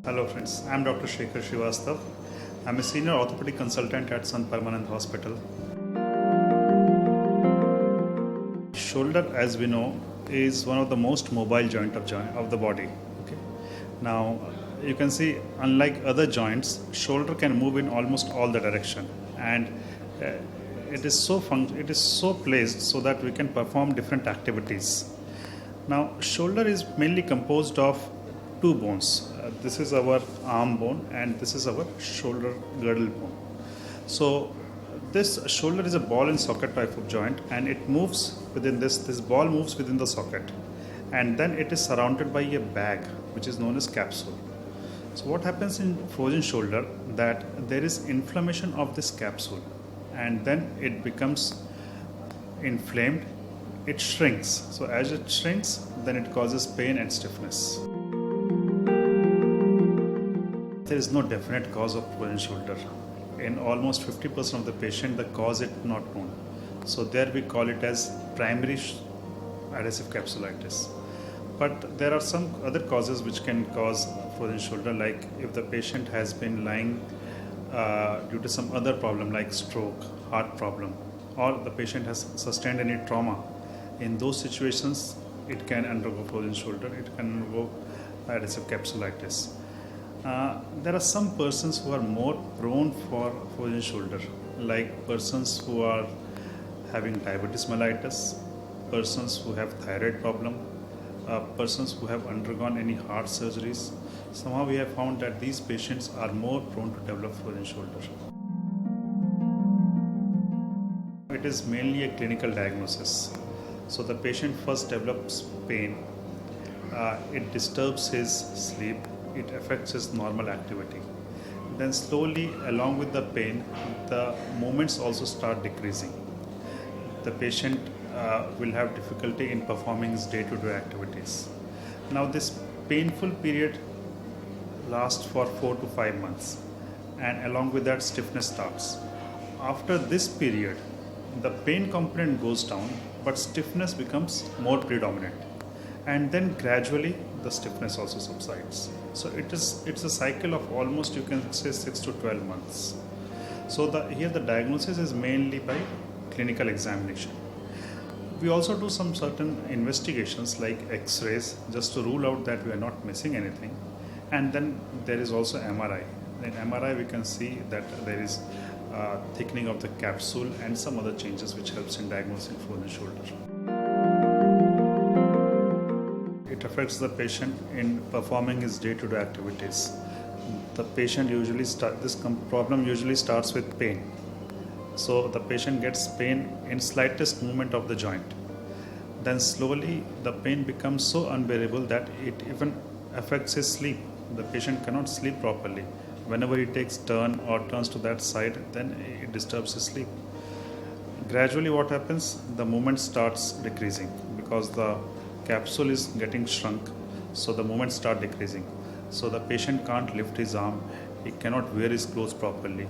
Hello friends, I am Dr. Shekhar Srivastav. I am a senior orthopedic consultant at Sun Permanent Hospital. Shoulder, as we know, is one of the most mobile joint of the body. Okay. Now, you can see, unlike other joints, shoulder can move in almost all the direction, and it is so placed so that we can perform different activities. Now, shoulder is mainly composed of two bones. This is our arm bone and this is our shoulder girdle bone. So this shoulder is a ball and socket type of joint, and it moves within this ball moves within the socket, and then it is surrounded by a bag which is known as capsule. So what happens in frozen shoulder, that there is inflammation of this capsule, and then it becomes inflamed, it shrinks. So as it shrinks, then it causes pain and stiffness. There is no definite cause of frozen shoulder. In almost 50% of the patient, the cause is not known. So there we call it as primary adhesive capsulitis. But there are some other causes which can cause frozen shoulder, like if the patient has been lying due to some other problem like stroke, heart problem, or the patient has sustained any trauma. In those situations, it can undergo frozen shoulder, it can undergo adhesive capsulitis. There are some persons who are more prone for frozen shoulder, like persons who are having diabetes mellitus, persons who have thyroid problem, persons who have undergone any heart surgeries. Somehow we have found that these patients are more prone to develop frozen shoulder. It is mainly a clinical diagnosis. So the patient first develops pain, it disturbs his sleep, it affects his normal activity. Then slowly, along with the pain, the movements also start decreasing. The patient will have difficulty in performing his day-to-day activities. Now this painful period lasts for 4 to 5 months, and along with that stiffness starts. After this period, the pain component goes down, but stiffness becomes more predominant, and then gradually the stiffness also subsides. So it's a cycle of almost, you can say, 6 to 12 months. So here the diagnosis is mainly by clinical examination. We also do some certain investigations like X-rays, just to rule out that we are not missing anything. And then there is also MRI. In MRI we can see that there is thickening of the capsule and some other changes which helps in diagnosing frozen shoulder. It affects the patient in performing his day-to-day activities. The patient problem usually starts with pain. So the patient gets pain in slightest movement of the joint. Then slowly the pain becomes so unbearable that it even affects his sleep. The patient cannot sleep properly. Whenever he takes turn or turns to that side, then it disturbs his sleep. Gradually what happens, the movement starts decreasing because the capsule is getting shrunk, so the movements start decreasing. So the patient can't lift his arm, he cannot wear his clothes properly.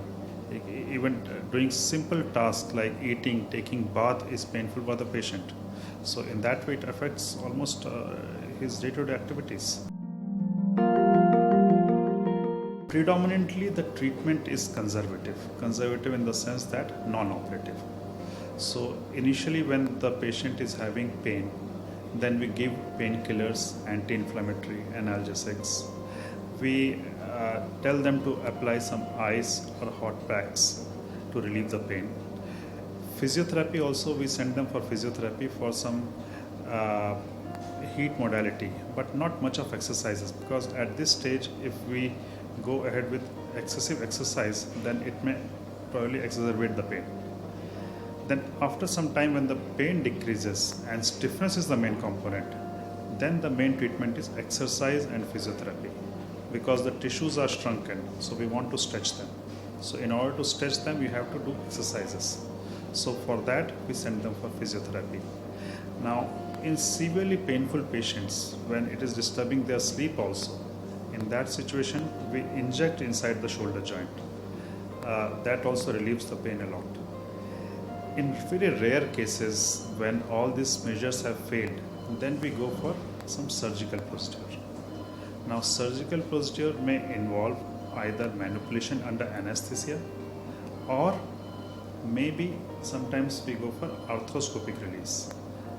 Even doing simple tasks like eating, taking bath is painful for the patient. So in that way it affects almost his day-to-day activities. Predominantly the treatment is conservative in the sense that non-operative. So initially when the patient is having pain, then we give painkillers, anti-inflammatory, analgesics. We tell them to apply some ice or hot packs to relieve the pain. Physiotherapy also, we send them for physiotherapy for some heat modality, but not much of exercises, because at this stage if we go ahead with excessive exercise, then it may probably exacerbate the pain. Then after some time, when the pain decreases and stiffness is the main component, then the main treatment is exercise and physiotherapy, because the tissues are shrunken, so we want to stretch them. So in order to stretch them, we have to do exercises. So for that, we send them for physiotherapy. Now, in severely painful patients, when it is disturbing their sleep also, in that situation, we inject inside the shoulder joint. That also relieves the pain a lot. In very rare cases, when all these measures have failed, then we go for some surgical procedure. Now, surgical procedure may involve either manipulation under anesthesia, or maybe sometimes we go for arthroscopic release.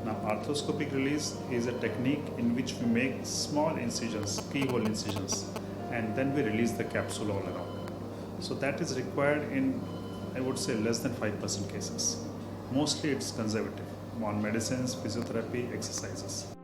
Now, arthroscopic release is a technique in which we make small incisions, keyhole incisions, and then we release the capsule all around. So that is required in, I would say, less than 5% cases. Mostly it's conservative on medicines, physiotherapy, exercises.